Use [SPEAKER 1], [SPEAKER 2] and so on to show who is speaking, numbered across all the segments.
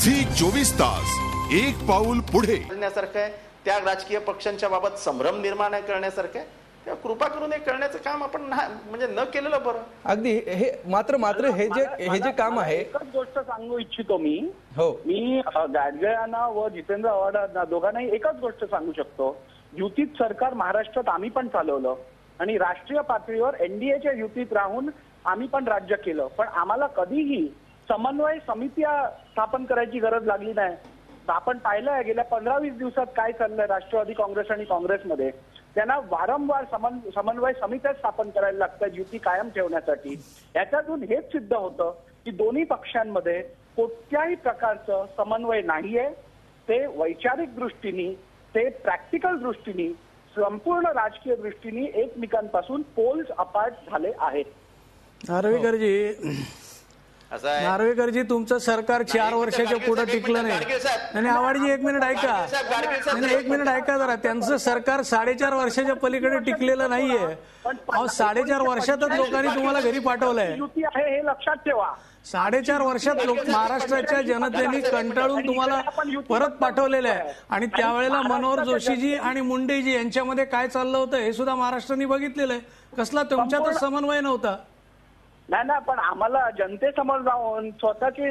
[SPEAKER 1] Zee24 एक पाऊल पुढे
[SPEAKER 2] करण्यासारखं आहे, त्या राजकीय पक्षांच्या बाबत संभ्रम निर्माण करण्यासारखं आहे. कृपा करून हे करण्याचं काम आपण म्हणजे न केलेलं बरं.
[SPEAKER 3] अगदी हे मात्र हे जे काम आहे.
[SPEAKER 4] एकच गोष्ट सांगू इच्छितो मी.
[SPEAKER 3] हो,
[SPEAKER 4] मी गाडगेंना व जितेंद्र आव्हाड दोघांनाही एकच गोष्ट सांगू शकतो. युतीत सरकार महाराष्ट्रात आम्ही पण चालवलं आणि राष्ट्रीय पातळीवर एनडीएच्या युतीत राहून आम्ही पण राज्य केलं, पण आम्हाला कधीही समन्वय समित्या स्थापन करायची गरज लागली नाही. आपण पाहिलंय गेल्या 15-20 दिवसात काय चाललंय राष्ट्रवादी काँग्रेस आणि काँग्रेसमध्ये. त्यांना वारंवार समन्वय समित्या स्थापन करायला लागतात युती कायम ठेवण्यासाठी. याच्यातून हेच सिद्ध होतं की दोन्ही पक्षांमध्ये कोणत्याही प्रकारचं समन्वय नाहीये. ते वैचारिक दृष्टीने, ते प्रॅक्टिकल दृष्टीने, संपूर्ण राजकीय दृष्टीने एकमेकांपासून पोल्स अपार्ट झाले आहेत.
[SPEAKER 5] नार्वेकरजी तुमचं सरकार 4 वर्षाच्या पुढे टिकलं नाही. आणि आव्हाडजी एक मिनिट ऐका, एक मिनिट ऐका जरा. त्यांचं सरकार 4.5 वर्षाच्या पलीकडे टिकलेलं नाहीये. 4.5 वर्षातच लोकांनी तुम्हाला घरी पाठवलंय.
[SPEAKER 4] युती आहे हे लक्षात ठेवा.
[SPEAKER 5] 4.5 वर्षात महाराष्ट्राच्या जनतेने कंटाळून तुम्हाला परत पाठवलेलं आहे. आणि त्यावेळेला मनोहर जोशीजी आणि मुंडेजी यांच्यामध्ये काय चाललं होतं हे सुद्धा महाराष्ट्राने बघितलेलं आहे. कसला तुमच्यातच समन्वय नव्हता.
[SPEAKER 4] नाही, पण आम्हाला जनतेसमोर जाऊन स्वतःची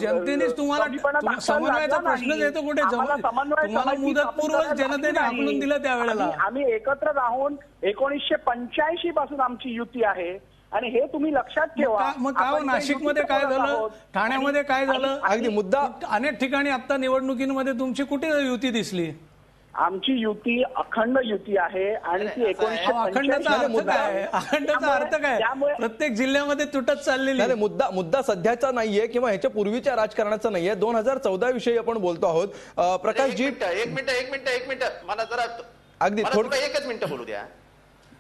[SPEAKER 5] जनतेनेच तुम्हाला समन्वयाचा प्रश्नच येतो कुठे. तुम्हाला मुदतपूर्व जनतेने हाकलून दिलं त्यावेळेला.
[SPEAKER 4] आम्ही एकत्र राहून 1985 पासून आमची युती आहे आणि हे तुम्ही लक्षात ठेवा.
[SPEAKER 5] मग काय नाशिकमध्ये काय झालं, ठाण्यामध्ये काय झालं,
[SPEAKER 3] अगदी मुद्दा
[SPEAKER 5] अनेक ठिकाणी आता निवडणुकीमध्ये तुमची कुठे युती दिसली.
[SPEAKER 4] आमची युती अखंड युती आहे आणि ती 1985
[SPEAKER 5] अखंडचा अर्थ काय. प्रत्येक जिल्ह्यामध्ये तुटत चाललेली.
[SPEAKER 3] मुद्दा सध्याचा नाहीये किंवा ह्याच्या पूर्वीच्या राजकारणाचा नाहीये. 2014 विषयी आपण बोलतो आहोत. प्रकाशजी
[SPEAKER 2] एक मिनिट मला जरा
[SPEAKER 3] अगदी थोडं
[SPEAKER 2] एकच मिनिट बोलू द्या.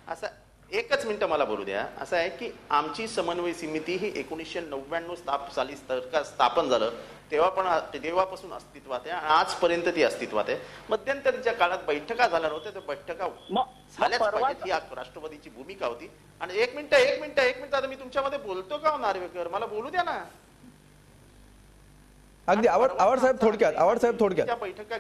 [SPEAKER 2] असं एकच मिनिट मला बोलू द्या. असं आहे की आमची समन्वय समिती ही 1999 साली स्थापन झालं तेव्हापासून अस्तित्वात आहे आणि आजपर्यंत ती अस्तित्वात आहे. मध्यंतरीच्या काळात बैठका झाल्या नव्हत्या, त्या बैठका झाल्याच पाहिजेत ही राष्ट्रवादीची भूमिका होती. आणि एक मिनिट आता मी तुमच्यामध्ये बोलतो का नार्वेकर, मला बोलू द्या ना.
[SPEAKER 3] अगदी आव्हाड साहेब थोडक्यात
[SPEAKER 2] बैठका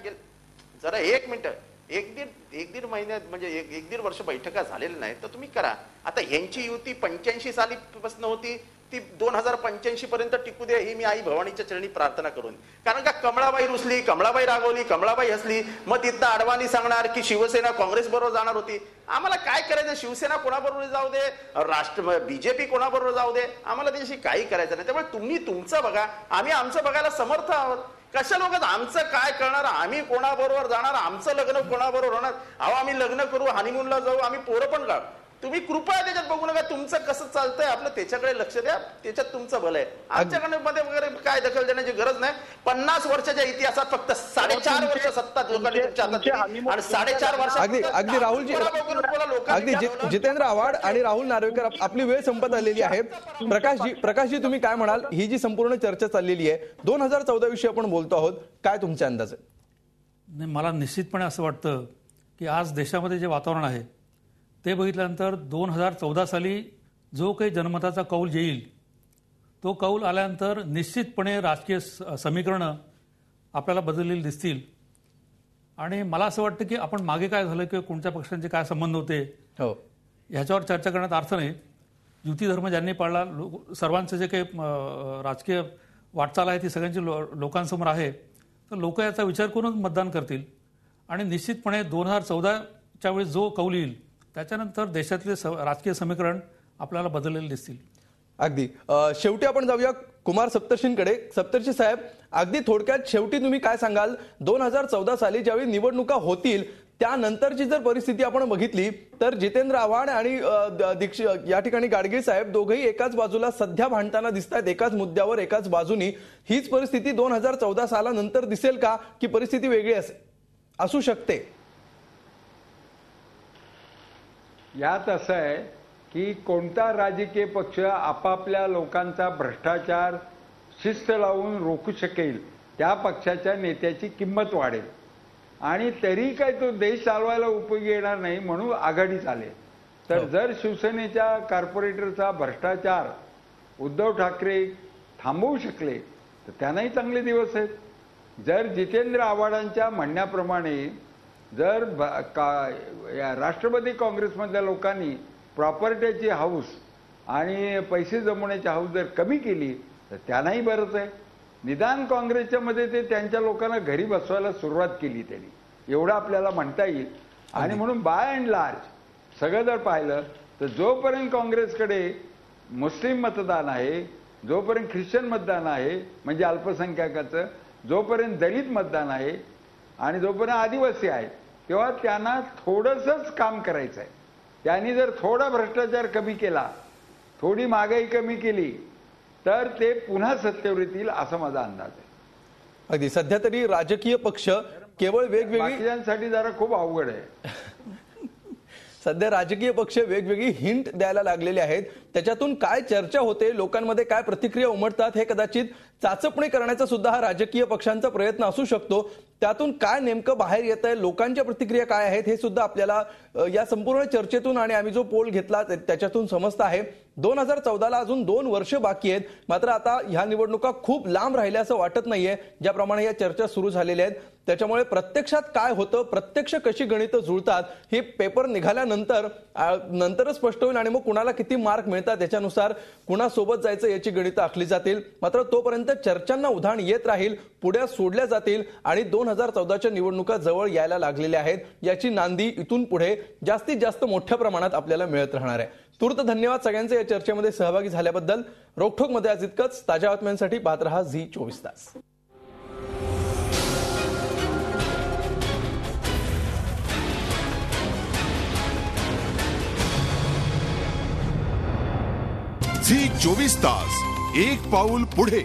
[SPEAKER 2] जरा एक मिनिट, एक दीड महिन्यात म्हणजे एक दीड वर्ष बैठका झालेल्या नाहीत तर तुम्ही करा. आता ह्यांची युती 85 सालीपासून होती, ती 2085 पर्यंत टिकू दे ही मी आई भवानीच्या चरणी प्रार्थना करून. कारण का कमळाबाई रुसली, कमळाबाई रागवली, कमळाबाई हसली, मग तिथं अडवाणी सांगणार की शिवसेना काँग्रेस बरोबर जाणार होती. आम्हाला काय करायचं, शिवसेना कोणाबरोबर जाऊ दे, बीजेपी कोणाबरोबर जाऊ दे, आम्हाला त्याच्याशी काही करायचं नाही. त्यामुळे तुम्ही तुमचं बघा, आम्ही आमचं बघायला समर्थ आहोत. कशा लोक आमचं काय करणार, आम्ही कोणाबरोबर जाणार, आमचं लग्न कोणाबरोबर होणार. अहो आम्ही लग्न करू, हनीमूनला जाऊ, आम्ही पोरं पण काढू. तुम्ही कृपया त्याच्यात बघू नका. तुमचं कसं चालतंय आपलं त्याच्याकडे लक्ष द्या, त्याच्यात तुमचं भलं आहे. आमच्याकडे मध्ये वगैरे काय दखल देण्याची गरज नाही. 50 वर्षाच्या इतिहासात फक्त 4.5 वर्ष सत्ता लोकांनी तुमच्या हातात आणि 4.5 वर्ष
[SPEAKER 3] अगदी राहुलजी, अगदी जितेंद्र आव्हाड आणि राहुल नार्वेकर आपली वेळ संपत आलेली आहे. प्रकाशजी तुम्ही काय म्हणाल, ही जी संपूर्ण चर्चा चाललेली आहे 2014 विषयी आपण बोलतो आहोत, काय तुमचे अंदाज आहे?
[SPEAKER 5] नाही, मला निश्चितपणे असं वाटतं की आज देशामध्ये जे वातावरण आहे ते बघितल्यानंतर 2014 साली जो काही जनमताचा कौल येईल तो कौल आल्यानंतर निश्चितपणे राजकीय समीकरणं आपल्याला बदललेली दिसतील. आणि मला असं वाटतं की आपण मागे काय झालं किंवा कोणत्या पक्षांचे काय संबंध होते ह्याच्यावर चर्चा करण्यात अर्थ नाही. युती धर्म ज्यांनी पाळला, सर्वांचं जे काही राजकीय वाटचाल आहे ती सगळ्यांची लोकांसमोर आहे, तर लोक याचा विचार करून मतदान करतील. आणि निश्चितपणे 2014च्या वेळेस जो कौल येईल त्याच्यानंतर देशातले राजकीय समीकरण आपल्याला बदललेले दिसतील.
[SPEAKER 3] अगदी शेवटी आपण जाऊया कुमार सप्तर्षींकडे. सप्तर्षी साहेब, अगदी थोडक्यात शेवटी तुम्ही काय सांगाल, 2014 साली ज्यावेळी निवडणुका होतील त्यानंतरची जर परिस्थिती आपण बघितली तर जितेंद्र आव्हाड आणि या ठिकाणी गाडगीळ साहेब दोघेही एकाच बाजूला सध्या भांडताना दिसत आहेत, एकाच मुद्द्यावर एकाच बाजूनी. हीच परिस्थिती 2014 सालानंतर दिसेल का, की परिस्थिती वेगळी असू शकते?
[SPEAKER 6] यात असं आहे की कोणता राजकीय पक्ष आपापल्या लोकांचा भ्रष्टाचार शिस्त लावून रोखू शकेल त्या पक्षाच्या नेत्याची किंमत वाढेल. आणि तरी काय तो देश चालवायला उपयोगी येणार नाही म्हणून आघाडीत आले. तर जर शिवसेनेच्या कॉर्पोरेटरचा भ्रष्टाचार उद्धव ठाकरे थांबवू शकले तर त्यांनाही चांगले दिवस आहेत. जर जितेंद्र आव्हाडांच्या म्हणण्याप्रमाणे जर या राष्ट्रवादी काँग्रेसमधल्या लोकांनी प्रॉपर्टीची हाऊस आणि पैसे जमवण्याची हाऊस जर कमी केली तर त्यांनाही बरंच आहे. निदान काँग्रेसच्या मध्ये ते त्यांच्या लोकांना घरी बसवायला सुरुवात केली त्यांनी, एवढं आपल्याला म्हणता येईल. आणि म्हणून बाय अँड लार्ज सगळं जर पाहिलं तर जोपर्यंत काँग्रेसकडे मुस्लिम मतदान आहे, जोपर्यंत ख्रिश्चन मतदान आहे म्हणजे अल्पसंख्याकाचं, जोपर्यंत दलित मतदान आहे आणि जोपर्यंत आदिवासी आहे, तेव्हा त्यांना थोडंसंच काम करायचं आहे. त्यांनी जर थोडा भ्रष्टाचार कमी केला, थोडी महागाई कमी केली तर ते पुन्हा सत्तेवर येतील असा माझा अंदाज आहे.
[SPEAKER 3] अगदी सध्या तरी राजकीय पक्ष केवळ वेगवेगळी
[SPEAKER 6] बाकीच्यांसाठी जरा खूप अवघड आहे.
[SPEAKER 3] सध्या राजकीय पक्ष वेगवेगळी हिंट द्यायला लागलेले आहेत. त्याच्यातून काय चर्चा होते, लोकांमध्ये काय प्रतिक्रिया उमटतात हे कदाचित चाचपणी करण्याचा सुद्धा हा राजकीय पक्षांचा प्रयत्न असू शकतो. त्यातून काय नेमकं बाहेर येत आहे, लोकांच्या प्रतिक्रिया काय आहेत हे सुद्धा आपल्याला या संपूर्ण चर्चेतून आणि आम्ही जो पोल घेतला त्याच्यातून समजतं आहे. 2014ला अजून 2 वर्ष बाकी आहेत. मात्र आता ह्या निवडणुका खूप लांब राहिल्या असं वाटत नाहीये. ज्याप्रमाणे या चर्चा सुरू झालेल्या आहेत त्याच्यामुळे प्रत्यक्षात काय होतं, प्रत्यक्ष कशी गणितं जुळतात हे पेपर निघाल्यानंतरच स्पष्ट होईल. आणि मग कुणाला किती मार्क मिळतात त्याच्यानुसार कुणासोबत जायचं याची गणितं आखली जातील. मात्र तोपर्यंत चर्चांना उधाण येत राहील, पुढ्या सोडल्या जातील आणि 2014च्या निवडणुका जवळ यायला लागलेल्या आहेत. याची नांदी इथून पुढे जास्तीत जास्त मोठ्या प्रमाणात आपल्याला मिळत राहणार आहे. तूर्त धन्यवाद सगळ्यांचे या चर्चेमध्ये सहभागी झाल्याबद्दल. रोखोकमध्ये आज इतकंच. ताज्या बातम्यांसाठी पाहत रहा झी24 तास.
[SPEAKER 1] झी 24 तास, एक पाऊल पुढे.